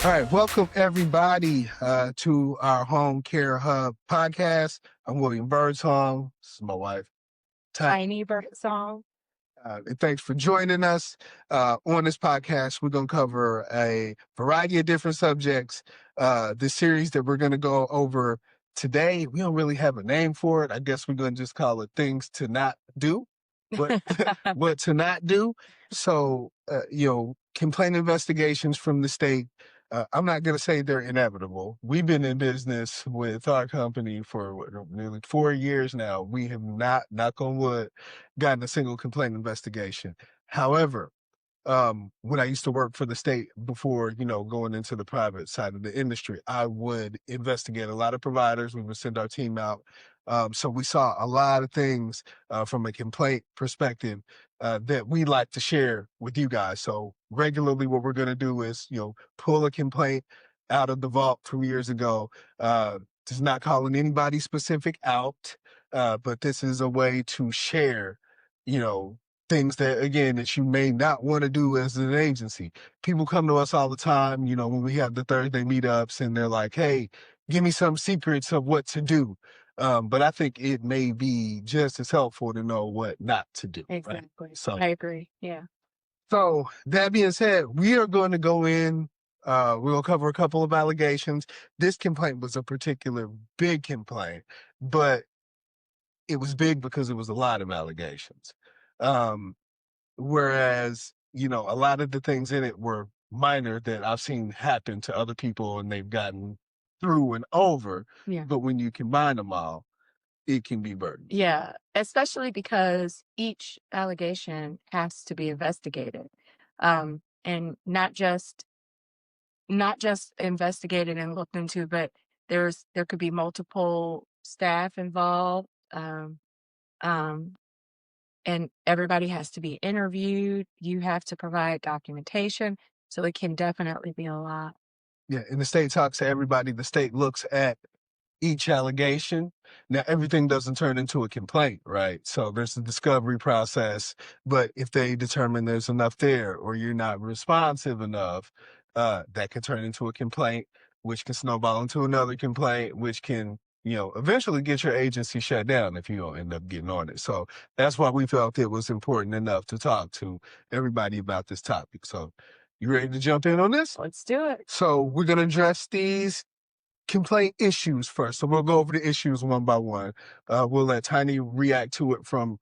All right, welcome everybody to our Home Care Hub podcast. I'm William Birdsong. This is my wife, Tiny Birdsong. and thanks for joining us. On this podcast, we're going to cover a variety of different subjects. The series that we're going to go over today, we don't really have a name for it. I guess we're going to just call it Things to Not Do. What, what to not do. So, complaint investigations from the state. I'm not going to say they're inevitable. We've been in business with our company for nearly 4 years now. We have not, knock on wood, gotten a single complaint investigation. However, when I used to work for the state before, going into the private side of the industry, I would investigate a lot of providers. We would send our team out. So we saw a lot of things from a complaint perspective that we like to share with you guys. So regularly what we're going to do is, pull a complaint out of the vault from years ago. Just not calling anybody specific out, but this is a way to share, things that, again, that you may not want to do as an agency. People come to us all the time, when we have the Thursday meetups and they're like, hey, give me some secrets of what to do. But I think it may be just as helpful to know what not to do. Exactly. Right? So I agree. Yeah. So that being said, we are going to go in. We'll cover a couple of allegations. This complaint was a particular big complaint, but it was big because it was a lot of allegations. Whereas, a lot of the things in it were minor that I've seen happen to other people and they've gotten through and over. Yeah. But when you combine them all, it can be burdensome. Yeah. Especially because each allegation has to be investigated. And not just investigated and looked into, but there could be multiple staff involved. And everybody has to be interviewed. You have to provide documentation. So it can definitely be a lot. Yeah, and the state talks to everybody. The state looks at each allegation. Now, everything doesn't turn into a complaint, right? So there's a discovery process, but if they determine there's enough there or you're not responsive enough, that can turn into a complaint, which can snowball into another complaint, which can, eventually get your agency shut down if you don't end up getting on it. So that's why we felt it was important enough to talk to everybody about this topic. So you ready to jump in on this? Let's do it. So we're going to address these complaint issues first. So we'll go over the issues one by one. We'll let Tiny react to it from,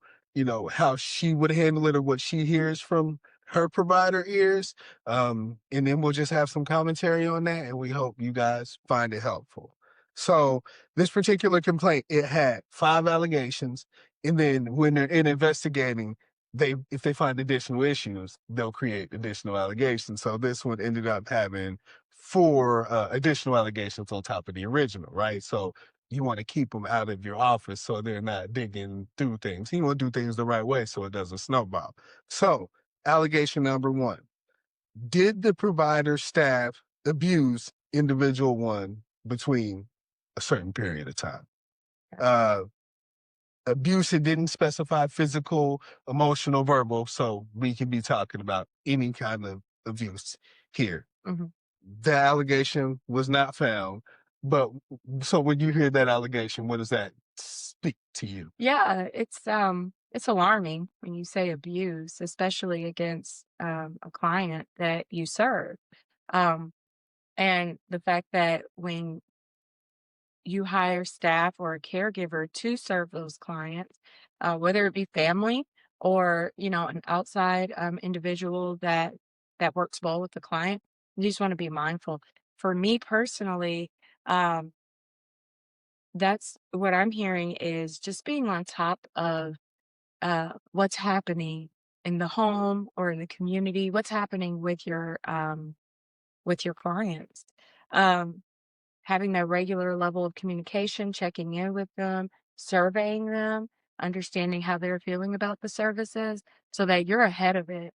how she would handle it or what she hears from her provider ears. And then we'll just have some commentary on that. And we hope you guys find it helpful. So this particular complaint, it had 5 allegations. And then when they're in investigating, if they find additional issues, they'll create additional allegations. So this one ended up having 4 additional allegations on top of the original, right? So you want to keep them out of your office so they're not digging through things. You want to do things the right way so it doesn't snowball. So allegation number 1, did the provider staff abuse individual 1 between a certain period of time? Abuse, it didn't specify physical, emotional, verbal, so we can be talking about any kind of abuse here. Mm-hmm. The allegation was not found, but so when you hear that allegation, what does that speak to you? Yeah, it's alarming when you say abuse, especially against a client that you serve. And the fact that when you hire staff or a caregiver to serve those clients, whether it be family or, an outside individual that works well with the client, you just want to be mindful. For me personally, that's what I'm hearing is just being on top of what's happening in the home or in the community, what's happening with your clients. Having that regular level of communication, checking in with them, surveying them, understanding how they're feeling about the services so that you're ahead of it.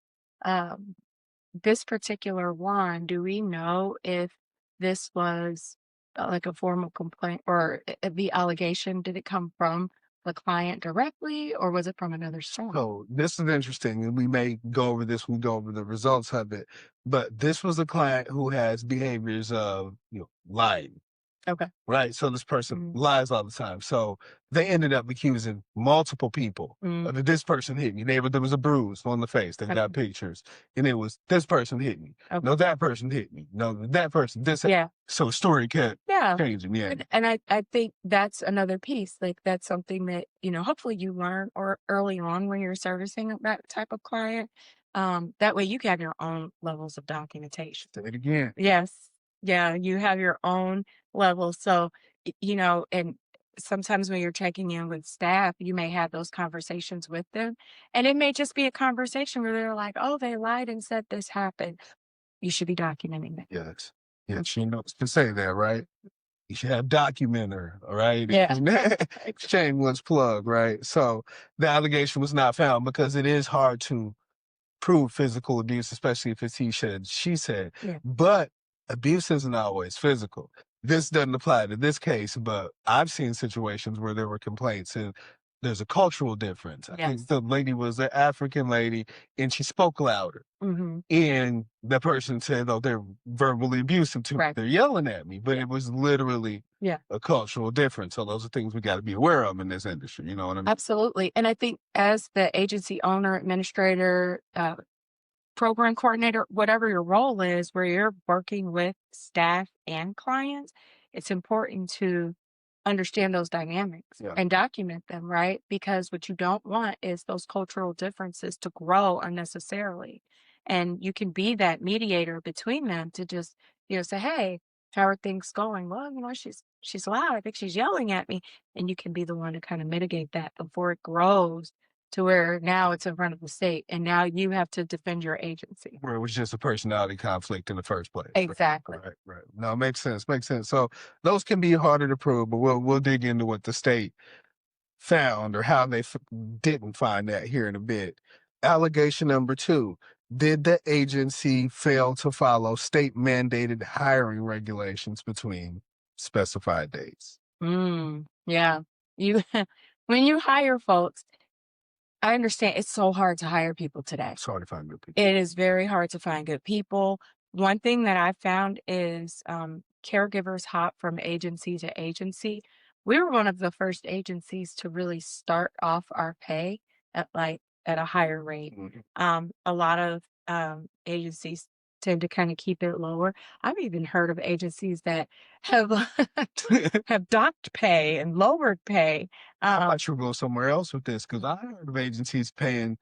This particular one, do we know if this was like a formal complaint or the allegation? Did it come from the client directly, or was it from another source? So this is interesting, and we may go over this when we go over the results of it. But this was a client who has behaviors of lying. Okay. Right. So this person lies all the time. So they ended up accusing multiple people. This person hit me. There was a bruise on the face. They got pictures. And it was this person hit me. Okay. No, that person hit me. No, that person. Yeah. So story kept changing. Yeah. And I think that's another piece. Like that's something that, hopefully you learn or early on when you're servicing that type of client. That way you can have your own levels of documentation. Say it again. Yes. Yeah, you have your own level. So, and sometimes when you're checking in with staff, you may have those conversations with them. And it may just be a conversation where they're like, oh, they lied and said this happened. You should be documenting that. Yes. Yes. You know to say that, right? You should have documenter, all right? Yeah. Shameless plug, right? So the allegation was not found because it is hard to prove physical abuse, especially if it's he said, she said. Yeah. But abuse isn't always physical. This doesn't apply to this case, but I've seen situations where there were complaints and there's a cultural difference. I think the lady was an African lady and she spoke louder. And the person said, oh, they're verbally abusive to me. Right. They're yelling at me. But it was literally a cultural difference. So those are things we got to be aware of in this industry. You know what I mean? Absolutely. And I think as the agency owner, administrator, program coordinator, whatever your role is, where you're working with staff and clients, it's important to understand those dynamics and document them, right? Because what you don't want is those cultural differences to grow unnecessarily. And you can be that mediator between them to just, say, hey, how are things going? Well, she's loud. I think she's yelling at me. And you can be the one to kind of mitigate that before it grows to where now it's in front of the state and now you have to defend your agency. Where it was just a personality conflict in the first place. Exactly. Right. No, makes sense. So those can be harder to prove, but we'll dig into what the state found or how they didn't find that here in a bit. Allegation number 2. Did the agency fail to follow state mandated hiring regulations between specified dates? Yeah. You when you hire folks, I understand it's so hard to hire people today. It's hard to find good people. It is very hard to find good people. One thing that I found is caregivers hop from agency to agency. We were one of the first agencies to really start off our pay at a higher rate. A lot of agencies tend to kind of keep it lower. I've even heard of agencies that have have docked pay and lowered pay. I thought you were going somewhere else with this because I heard of agencies paying,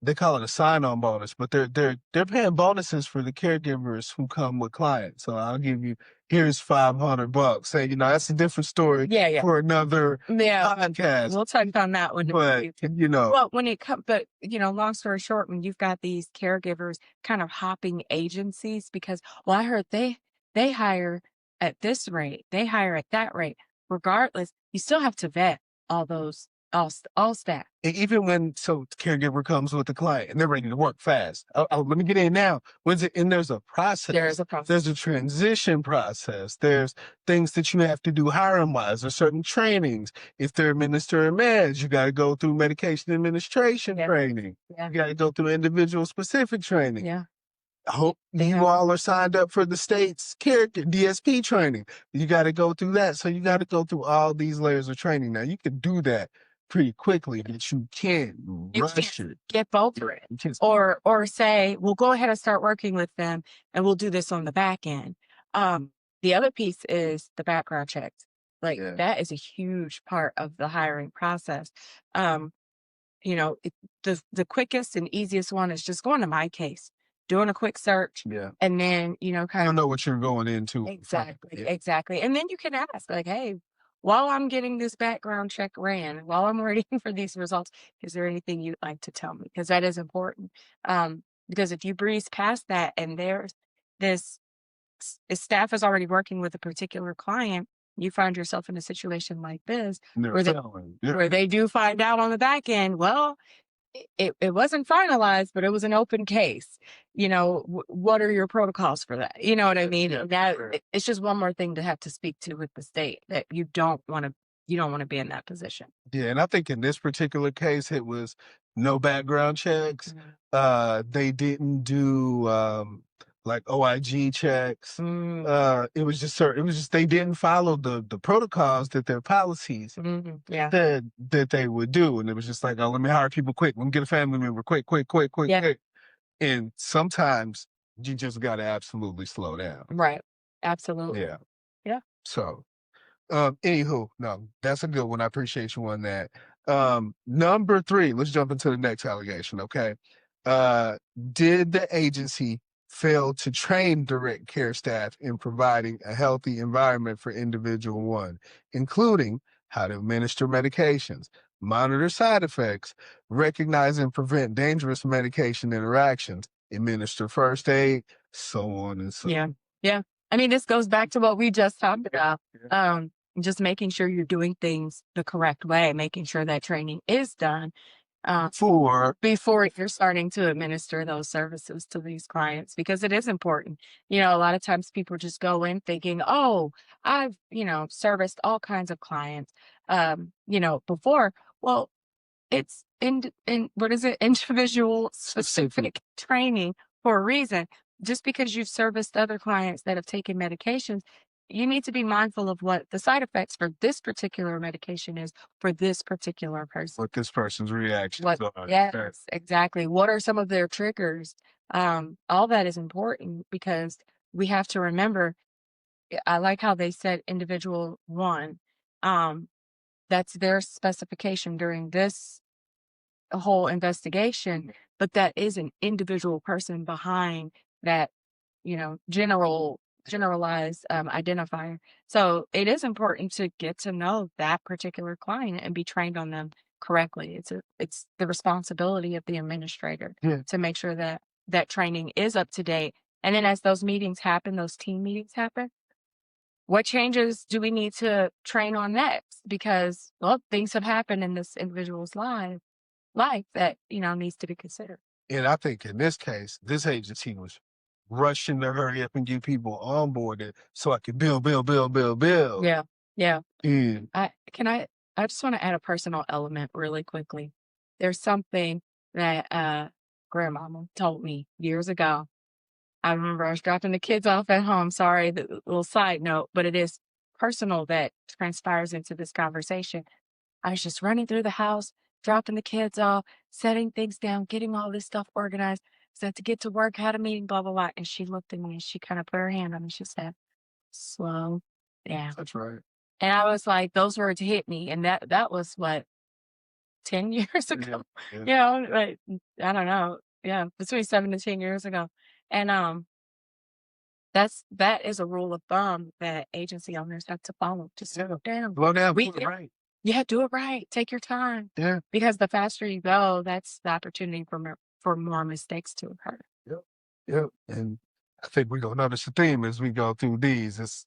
they call it a sign-on bonus, but they're paying bonuses for the caregivers who come with clients. So I'll give you, here's $500. Say, that's a different story for another podcast. We'll touch on that one. But well, when it comes, but long story short, when you've got these caregivers kind of hopping agencies, because I heard they hire at this rate, they hire at that rate. Regardless, you still have to vet all those. All staff. And even when the caregiver comes with the client and they're ready to work fast. Let me get in now. And there's a process. There's a process. There's a transition process. There's things that you have to do hiring wise. There's certain trainings. If they're administering meds, you got to go through medication administration training. You got to go through individual specific training. I hope you all are signed up for the state's DSP training. You got to go through that. So you got to go through all these layers of training. Now you can do that pretty quickly, but you can't rush it. Skip over it. Or say, well, go ahead and start working with them and we'll do this on the back end. The other piece is the background checks. That is a huge part of the hiring process. The quickest and easiest one is just going to My Case, doing a quick search, and then, kind of know what you're going into. Exactly. And then you can ask, hey, while I'm getting this background check ran, while I'm waiting for these results, is there anything you'd like to tell me? Because that is important. Because if you breeze past that and there's this staff is already working with a particular client, you find yourself in a situation like this where they do find out on the back end, well, it wasn't finalized, but it was an open case. What are your protocols for that? You know what I mean? It's just one more thing to have to speak to with the state that you don't want to you don't want to be in that position. Yeah, and I think in this particular case, it was no background checks. They didn't do like OIG checks. It was just certain. It was just they didn't follow the protocols that their policies Yeah. said that they would do, and it was just like, oh, let me hire people quick. Let me get a family member quick, quick, quick, quick, Yeah. quick. And sometimes you just got to absolutely slow down. Right. Absolutely. Yeah. Yeah. So. Anywho, no, that's a good one. I appreciate you on that. Number 3, let's jump into the next allegation, okay? Did the agency fail to train direct care staff in providing a healthy environment for individual 1, including how to administer medications, monitor side effects, recognize and prevent dangerous medication interactions, administer first aid, so on and so Yeah. Yeah. I mean, this goes back to what we just talked about. Just making sure you're doing things the correct way, making sure that training is done before you're starting to administer those services to these clients, because it is important. A lot of times people just go in thinking, oh, I've, serviced all kinds of clients, before. Well, it's in what is it? Individual specific training for a reason. Just because you've serviced other clients that have taken medications, you need to be mindful of what the side effects for this particular medication is for this particular person. what this person's reactions are. Yes, exactly. What are some of their triggers? All that is important because we have to remember. I like how they said individual 1. That's their specification during this whole investigation, but that is an individual person behind that, generalized identifier. So it is important to get to know that particular client and be trained on them correctly. It's the responsibility of the administrator to make sure that that training is up to date. And then as those meetings happen, those team meetings happen, what changes do we need to train on next? Because, well, things have happened in this individual's life that, needs to be considered. And I think in this case, this agency was rushing to hurry up and get people onboarded so I could build. Yeah. Yeah. And I just want to add a personal element really quickly. There's something that grandmama told me years ago. I remember I was dropping the kids off at home. Sorry, the little side note, but it is personal that transpires into this conversation. I was just running through the house, dropping the kids off, setting things down, getting all this stuff organized. Said to get to work, had a meeting, blah, blah, blah. And she looked at me and she kind of put her hand on me. She said, slow down. that's right. And I was like, those words hit me. And that was what, 10 years ago? Yeah. Like, I don't know. Yeah, between 7 to 10 years ago. And that is a rule of thumb that agency owners have to follow. Just slow down. Slow down, We- do it right. Yeah, do it right. Take your time. Yeah. Because the faster you go, that's the opportunity for more mistakes to occur. Yep. And I think we're going to notice a theme as we go through these. It's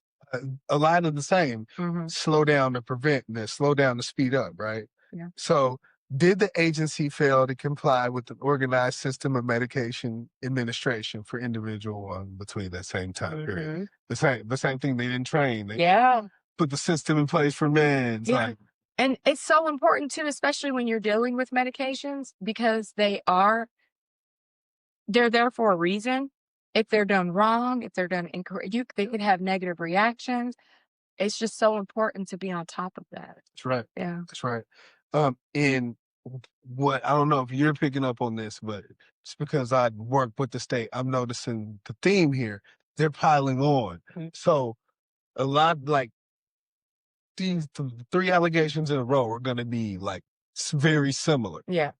a lot of the same. Slow down to prevent this, slow down to speed up, right? Yeah. So did the agency fail to comply with an organized system of medication administration for individual 1 between that same time period? The same thing, they didn't train. They put the system in place for meds. Yeah. And it's so important too, especially when you're dealing with medications, because they're there for a reason. If they're done wrong, if they're done incorrect, they could have negative reactions. It's just so important to be on top of that. That's right. Yeah. That's right. And what, I don't know if you're picking up on this, but just because I work with the state, I'm noticing the theme here. They're piling on. So a lot, like these 3 allegations in a row are going to be like very similar. Yeah.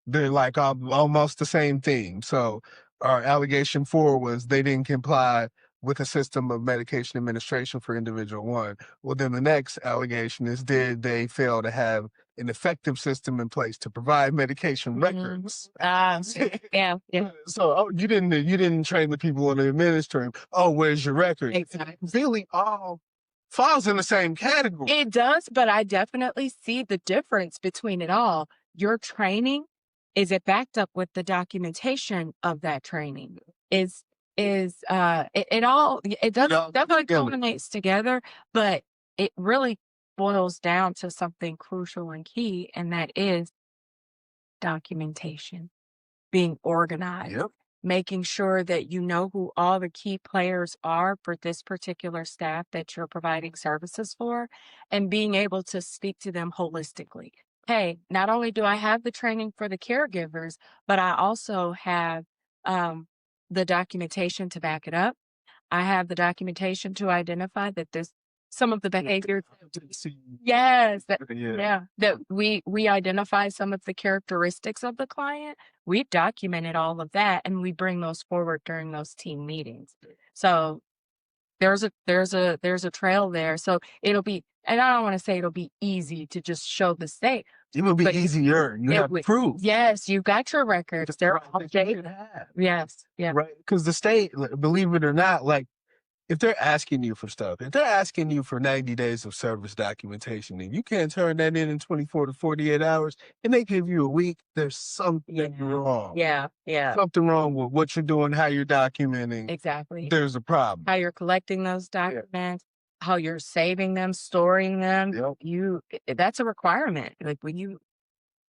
They're like almost the same thing. So our allegation 4 was they didn't comply with a system of medication administration for individual 1. Well, then the next allegation is, did they fail to have an effective system in place to provide medication records? Yeah. So, you didn't train the people on the administering. Oh, where's your record? Exactly. It really all falls in the same category. It does, but I definitely see the difference between it all. Your training, is it backed up with the documentation of that training? It definitely culminates together, but it really boils down to something crucial and key, and that is documentation, being organized, Yep. making sure that you know who all the key players are for this particular staff that you're providing services for, and being able to speak to them holistically. Hey, not only do I have the training for the caregivers, but I also have um, the documentation to back it up. I have the documentation to identify that this some of the behaviors. Yes, that Yeah. yeah, that we identify some of the characteristics of the client. We've documented all of that, and we bring those forward during those team meetings. So there's a trail there. So it'll be, and I don't want to say it'll be easy to just show the state, It would be but easier. You it have would. proof. Yes, you've got your records. They're all That you updated. should have. Yes, yeah, Right. Because the state, believe it or not, like if they're asking you for stuff, if they're asking you for 90 days of service documentation and you can't turn that in 24 to 48 hours and they give you a week, there's something wrong. yeah, Something wrong with what you're doing, how you're documenting. exactly. There's a problem. How you're collecting those Yeah. documents, how you're saving them, storing them. Yep. That's a requirement. Like when you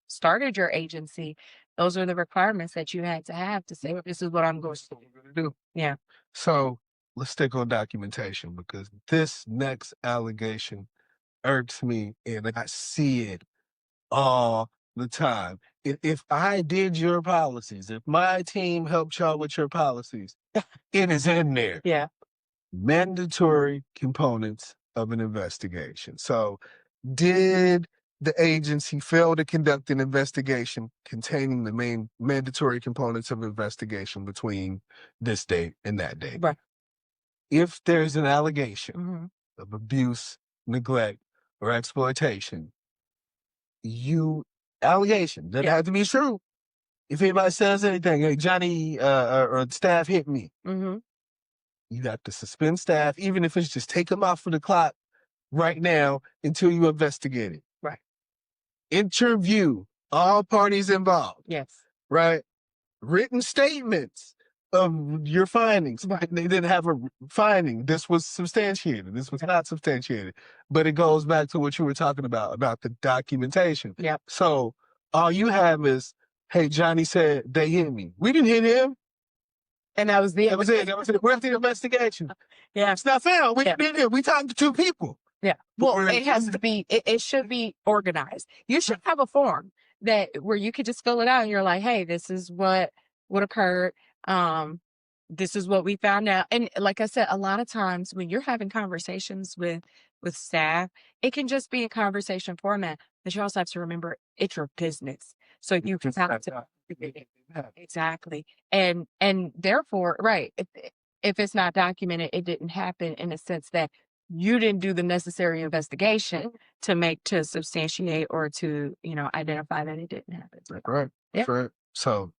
started your agency, those are the requirements that you had to have to say, this is what I'm going That's to what do. we're going to do. Yeah. So let's stick on documentation because this next allegation irks me and I see it all the time. If I did your policies, if my team helped y'all with your policies, it is in there. Yeah. Mandatory components of an investigation. So, did the agency fail to conduct an investigation containing the main mandatory components of investigation between this date and that date? Right. If there's an allegation hmm of abuse, neglect, or exploitation, allegation doesn't Yeah. have to be true. If anybody says anything, hey, Johnny or staff hit me, hmm you have to suspend staff, even if it's just take them off of the clock right now until you investigate it. Right. Interview all parties involved, Yes. right? Written statements of your findings. Right. They didn't have a finding. This was substantiated. This was not substantiated. But it goes back to what you were talking about the documentation. Yep. So all you have is, hey, Johnny said they hit me. We didn't hit him. And that was the That was it. That was it. We're at the investigation. Yeah. It's not found. We Yeah. didn't hit. We talked to two people. Yeah. Well, it has to be, it should be organized. You should have a form that where you could just fill it out and you're like, hey, this is what occurred. Um, this is what we found out. And like I said, a lot of times when you're having conversations with staff, it can just be a conversation format, but you also have to remember it's your business. So you have to exactly. And therefore, right, if it's not documented, it didn't happen in a sense that you didn't do the necessary investigation to substantiate or to, identify that it didn't happen. Right. Yeah. Right. So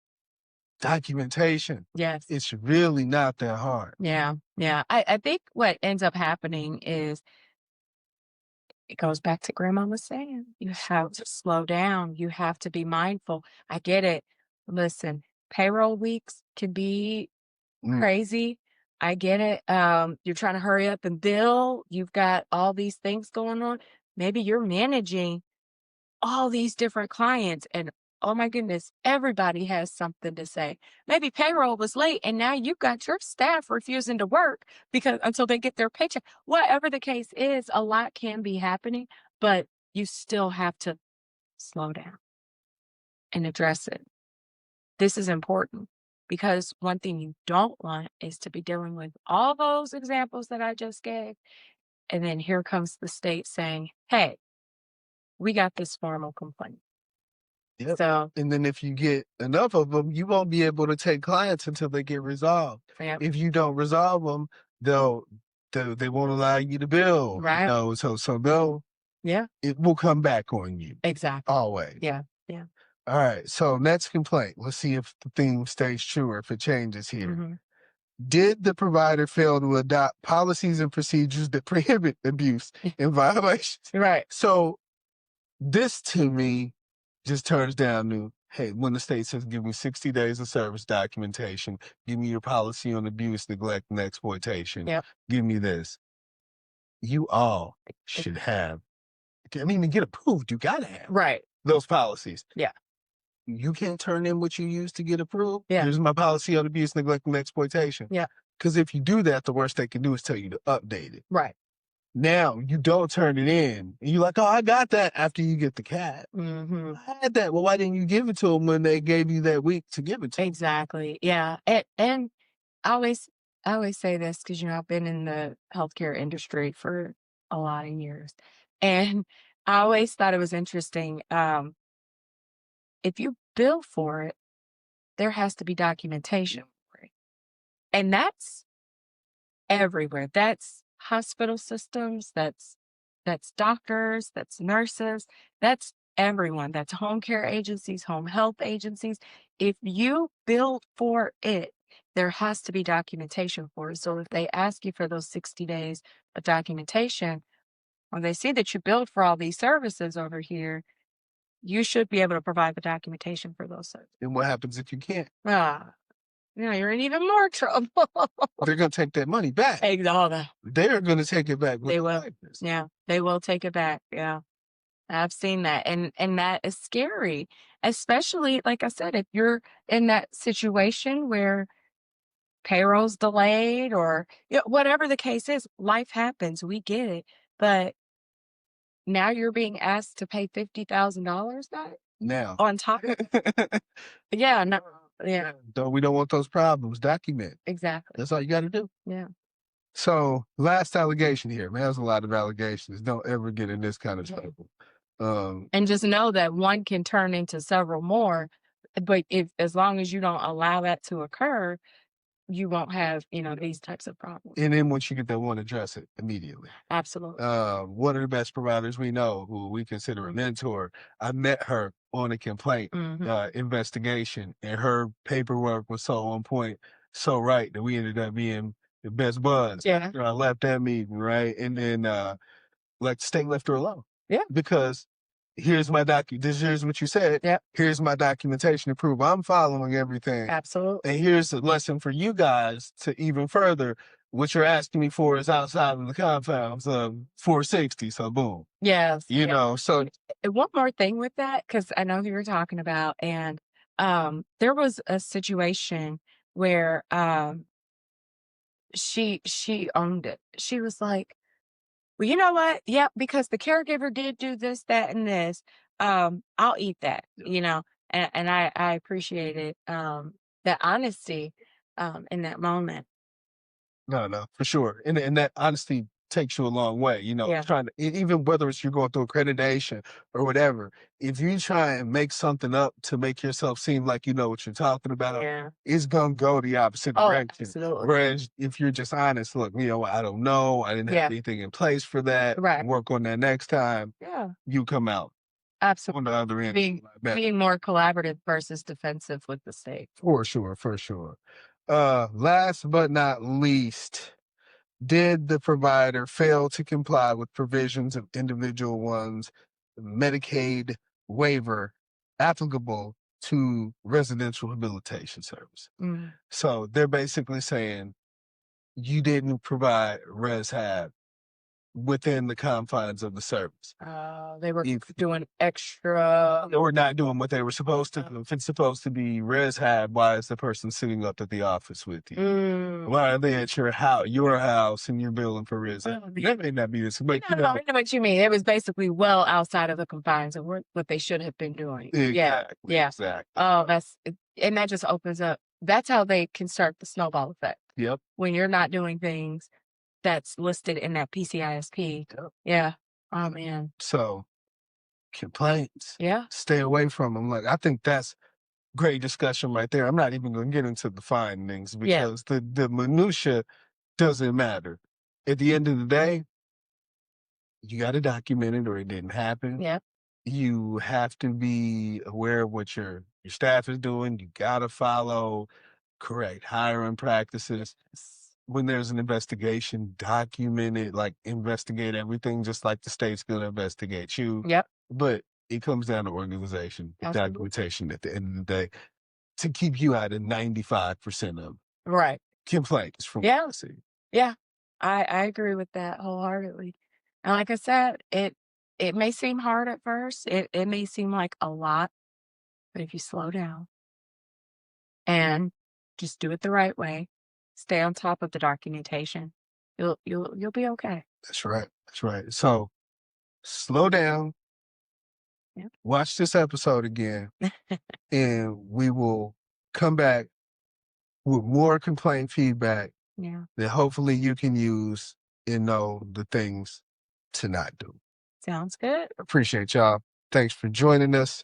documentation. Yes. It's really not that hard. Yeah. Yeah. I think what ends up happening is it goes back to grandma was saying, you have to slow down. You have to be mindful. I get it. Listen, payroll weeks can be Mm. crazy. I get it. You're trying to hurry up and bill. You've got all these things going on. Maybe you're managing all these different clients and oh my goodness, everybody has something to say. Maybe payroll was late and now you've got your staff refusing to work because until they get their paycheck. Whatever the case is, a lot can be happening, but you still have to slow down and address it. This is important because one thing you don't want is to be dealing with all those examples that I just gave. And then here comes the state saying, hey, we got this formal complaint. Yep. So, And then if you get enough of them, you won't be able to take clients until they get resolved. yep, If you don't resolve them, they won't allow you to bill. Right. So yeah, it will come back on you exactly. always. Yeah. All right. So next complaint. Let's see if the theme stays true or if it changes here. Mhm. Did the provider fail to adopt policies and procedures that prohibit abuse and violations? Right. So this to me just turns down to, hey, when the state says give me 60 days of service documentation, give me your policy on abuse, neglect, and exploitation, Yep. give me this. You all should have I mean, to get approved, you gotta have Right. those policies. Yeah. You can't turn in what you used to get approved. Yeah. Here's my policy on abuse, neglect, and exploitation. Yeah. Because if you do that, the worst they can do is tell you to update it. Right. Now you don't turn it in. And you're like, oh, I got that after you get the cat. Mm-hmm. I had that. Well, why didn't you give it to them when they gave you that week to give it to them? Exactly. Yeah. And I always say this because, you know, I've been in the healthcare industry for a lot of years. And I always thought it was interesting. If you bill for it, there has to be documentation for it. And that's everywhere. That's hospital systems, that's doctors, that's nurses, that's everyone. That's home care agencies, home health agencies. If you bill for it, there has to be documentation for it. So if they ask you for those 60 days of documentation, when they see that you billed for all these services over here, you should be able to provide the documentation for those services. And what happens if you can't? You're in even more trouble. They're going to take that money back. Exactly. They're going to take it back. They will. Yeah, they will take it back. Yeah, I've seen that, and that is scary, especially like I said, if you're in that situation where payroll's delayed or whatever the case is, life happens. We get it, but now you're being asked to pay $50,000 back Now, on top. Yeah, no, yeah, we don't want those problems. Document. exactly. That's all you got to do. Yeah. So, last allegation here. Man, there's a lot of allegations. Don't ever get in this kind of trouble. And just know that one can turn into several more, but as long as you don't allow that to occur, you won't have, these types of problems. And then once you get that one, address it immediately. Absolutely. One of the best providers we know, who we consider a mentor, I met her on a complaint investigation, and her paperwork was so on point, so right, that we ended up being the best buds. Yeah. I left that meeting, right? And then like the state left her alone. Yeah. Because here's my here's what you said. Yep. Here's my documentation to prove I'm following everything. Absolutely. And here's a lesson for you guys to even further. What you're asking me for is outside of the confines of 460. So boom. Yes. You know, so one more thing with that, because I know who you're talking about, and there was a situation where she owned it. She was like, well, you know what? Yep, because the caregiver did do this, that, and this. I'll eat that, and I appreciated that honesty in that moment. no, for sure. And that honesty takes you a long way, Yeah. trying to, even whether it's you're going through accreditation or whatever, if you try and make something up to make yourself seem like you know what you're talking about, Yeah. it's going to go the opposite Oh, direction. absolutely. Whereas if you're just honest, look, I don't know. I didn't have anything in place for that. Right. Work on that next time. Yeah. You come out Absolutely. on the other end. Being more collaborative versus defensive with the state. For sure. Last but not least, did the provider fail to comply with provisions of individual one's Medicaid waiver applicable to residential rehabilitation service? So they're basically saying you didn't provide rehab within the confines of the service. They were doing extra. They were not doing what they were supposed to do. If it's supposed to be rehab, why is the person sitting up at the office with you? Why are they at your house, and you're billing for rehab? That may not be this, but I know what you mean. It was basically well outside of the confines of what they should have been doing. Exactly. Yeah. Exactly. Oh, and that just opens up. That's how they can start the snowball effect. Yep. When you're not doing things that's listed in that PCISP. Yep. Yeah. Oh man. So complaints. Yeah. Stay away from them. Like, I think that's great discussion right there. I'm not even going to get into the findings because the minutia doesn't matter. At the end of the day, you got to document it or it didn't happen. Yeah. You have to be aware of what your staff is doing. You got to follow correct hiring practices. When there's an investigation, document it, like investigate everything just like the state's going to investigate you. Yep. But it comes down to organization, documentation at the end of the day to keep you out of 95% of complaints from policy. Yeah. I agree with that wholeheartedly. And like I said, It may seem hard at first. It may seem like a lot, but if you slow down and just do it the right way, stay on top of the documentation, you'll be okay. That's right. That's right. So slow down, Yeah. watch this episode again, and we will come back with more complaint feedback Yeah. that hopefully you can use and know the things to not do. Sounds good. Appreciate y'all. Thanks for joining us.